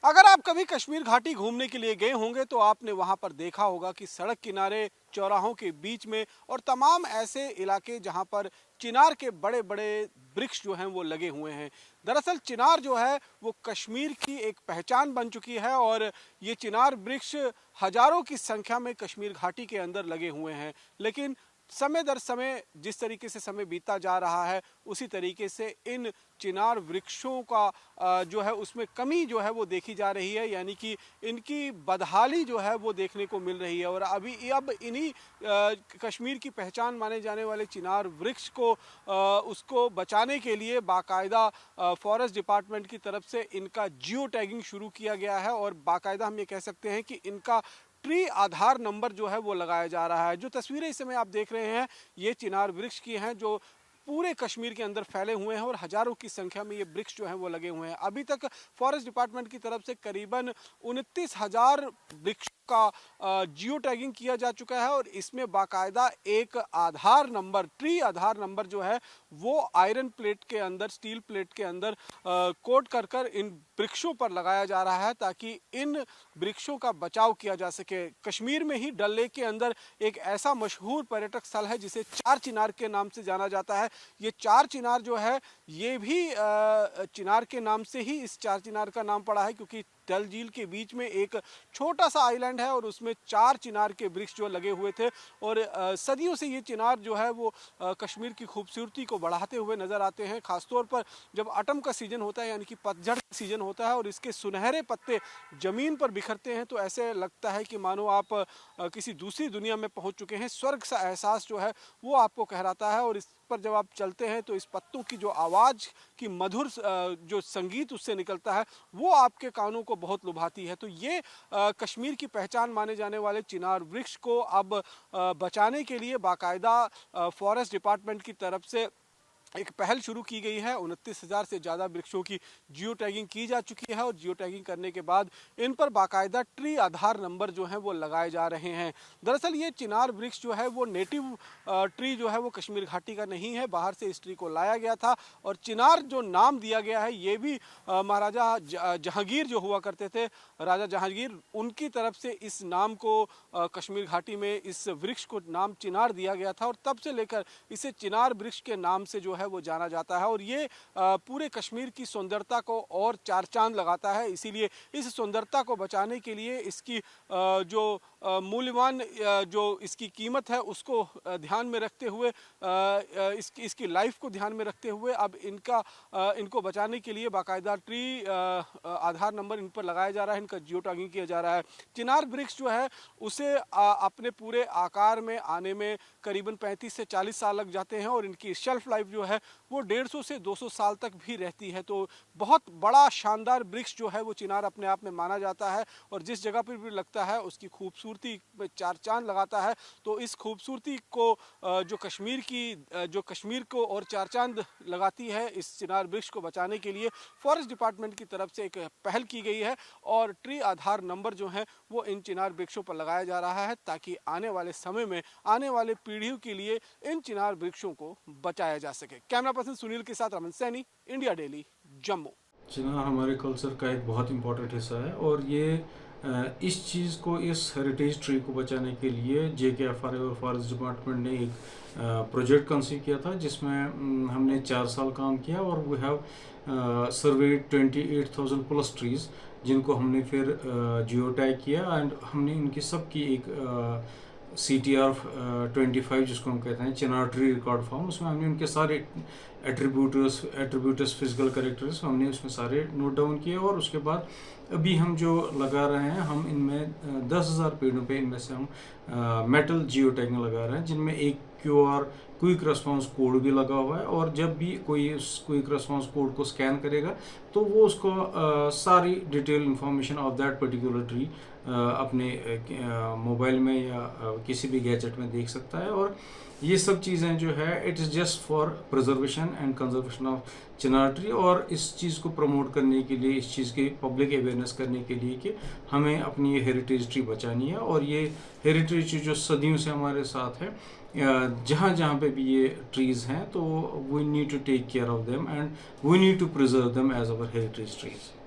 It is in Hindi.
अगर आप कभी कश्मीर घाटी घूमने के लिए गए होंगे तो आपने वहां पर देखा होगा कि सड़क किनारे, चौराहों के बीच में और तमाम ऐसे इलाके जहां पर चिनार के बड़े बड़े वृक्ष जो हैं वो लगे हुए हैं। दरअसल चिनार जो है वो कश्मीर की एक पहचान बन चुकी है और ये चिनार वृक्ष हजारों की संख्या में कश्मीर घाटी के अंदर लगे हुए हैं। लेकिन समय दर समय जिस तरीके से समय बीतता जा रहा है उसी तरीके से इन चिनार वृक्षों का जो है उसमें कमी जो है वो देखी जा रही है, यानी कि इनकी बदहाली जो है वो देखने को मिल रही है। और अब इन्हीं कश्मीर की पहचान माने जाने वाले चिनार वृक्ष को उसको बचाने के लिए बाकायदा फॉरेस्ट डिपार्टमेंट की तरफ से इनका जियो टैगिंग शुरू किया गया है और बाकायदा हम ये कह सकते हैं कि इनका ट्री आधार नंबर जो है वो लगाया जा रहा है। जो तस्वीरें इस समय आप देख रहे हैं ये चिनार वृक्ष की हैं जो पूरे कश्मीर के अंदर फैले हुए हैं और हजारों की संख्या में ये वृक्ष जो हैं वो लगे हुए हैं। अभी तक फॉरेस्ट डिपार्टमेंट की तरफ से करीबन 29,000 वृक्षों का जियो टैगिंग किया जा चुका है और इसमें बाकायदा एक आधार नंबर, ट्री आधार नंबर जो है वो आयरन प्लेट के अंदर, स्टील प्लेट के अंदर कोट कर इन वृक्षों पर लगाया जा रहा है ताकि इन वृक्षों का बचाव किया जा सके। कश्मीर में ही डल लेक के अंदर एक ऐसा मशहूर पर्यटक स्थल है जिसे चार चिनार के नाम से जाना जाता है। ये चार चिनार जो है ये भी चिनार के नाम से ही इस चार चिनार का नाम पड़ा है, क्योंकि डल झील के बीच में एक छोटा सा आइलैंड है और उसमें चार चिनार के वृक्ष जो लगे हुए थे और सदियों से ये चिनार जो है वो कश्मीर की खूबसूरती को बढ़ाते हुए नजर आते हैं। खासतौर पर जब ऑटम का सीजन होता है यानी कि पतझड़ का सीजन होता है और इसके सुनहरे पत्ते जमीन पर बिखरते हैं तो ऐसे लगता है कि मानो आप किसी दूसरी दुनिया में पहुंच चुके हैं। स्वर्ग सा एहसास जो है वो आपको कहराता है और इस पर जब आप चलते हैं तो इस पत्तों की जो आवाज़ की मधुर जो संगीत उससे निकलता है वो आपके कानों को बहुत लुभाती है। तो ये कश्मीर की पहचान माने जाने वाले चिनार वृक्ष को अब बचाने के लिए बाकायदा फॉरेस्ट डिपार्टमेंट की तरफ से एक पहल शुरू की गई है। 29,000 से ज़्यादा वृक्षों की जियो टैगिंग की जा चुकी है और जियो टैगिंग करने के बाद इन पर बाकायदा ट्री आधार नंबर जो है वो लगाए जा रहे हैं। दरअसल ये चिनार वृक्ष जो है वो नेटिव ट्री जो है वो कश्मीर घाटी का नहीं है, बाहर से इस ट्री को लाया गया था और चिनार जो नाम दिया गया है ये भी महाराजा जहांगीर जो हुआ करते थे, राजा जहांगीर, उनकी तरफ से इस नाम को कश्मीर घाटी में इस वृक्ष को नाम चिनार दिया गया था और तब से लेकर इसे चिनार वृक्ष के नाम से जो है वो जाना जाता है और ये पूरे कश्मीर की सुंदरता को और चार चांद लगाता है। इसीलिए इस सुंदरता को बचाने के लिए इसकी जो मूल्यवान जो इसकी कीमत है उसको ध्यान में रखते हुए, इसकी लाइफ को ध्यान में रखते हुए अब इनको बचाने के लिए बाकायदा ट्री आधार नंबर इन पर लगाया जा रहा है, इनका जियो टैगिंग किया जा रहा है। चिनार वृक्ष जो है उसे अपने पूरे आकार में आने में करीबन 35 से 40 साल लग जाते हैं और इनकी शेल्फ लाइफ जो है वो 150 से 200 साल तक भी रहती है। तो बहुत बड़ा शानदार वृक्ष जो है वो चिनार अपने आप में माना जाता है और जिस जगह पर भी लगता है उसकी खूबसूरती में चार चांद लगाता है। तो इस खूबसूरती को जो कश्मीर को और चार चांद लगाती है, इस चिनार वृक्ष को बचाने के लिए फॉरेस्ट डिपार्टमेंट की तरफ से एक पहल की गई है और ट्री आधार नंबर जो है वो इन चिनार वृक्षों पर लगाया जा रहा है ताकि आने वाले समय में आने वाले पीढ़ियों के लिए इन चिनार वृक्षों को बचाया जा सके। कैमरा पर्सन सुनील के साथ रमन सैनी, इंडिया डेली, जम्मू। चिनार हमारे कल्चर का एक बहुत इम्पोर्टेंट हिस्सा है और ये इस चीज़ को, इस हेरिटेज ट्री को बचाने के लिए JKFRA और फॉरेस्ट डिपार्टमेंट ने एक प्रोजेक्ट कंसीव किया था जिसमें हमने 4 साल काम किया और we have served 28,000 plus trees जिनको हमने फिर जियो टैग किया एंड हमने इनकी सबकी एक CTR 25 जिसको हम कहते हैं चिनार ट्री रिकॉर्ड फॉर्म, उसमें हमने उनके सारे एट्रीब्यूटर्स फिजिकल कैरेक्टर्स हमने उसमें सारे नोट डाउन किए और उसके बाद अभी हम जो लगा रहे हैं हम इनमें 10,000 पेड़ों पे इनमें से हम मेटल जियो टैगिंग लगा रहे हैं जिनमें एक QR क्विक रेस्पॉन्स कोड भी लगा हुआ है और जब भी कोई उस क्विक रेस्पॉन्स कोड को स्कैन करेगा तो वो उसको सारी detail information of that particular tree अपने मोबाइल में या किसी भी गैजेट में देख सकता है। और ये सब चीज़ें जो है it is just for preservation and conservation of Chinar tree और इस चीज़ को प्रमोट करने के लिए, इस चीज़ की पब्लिक अवेयरनेस करने के लिए कि हमें अपनी ये हेरिटेज ट्री बचानी है और ये हेरिटेज ट्री जो सदियों से हमारे साथ है, जहाँ जहाँ पे भी ये ट्रीज़ हैं तो we need to take care of them and we need to preserve them as our heritage trees.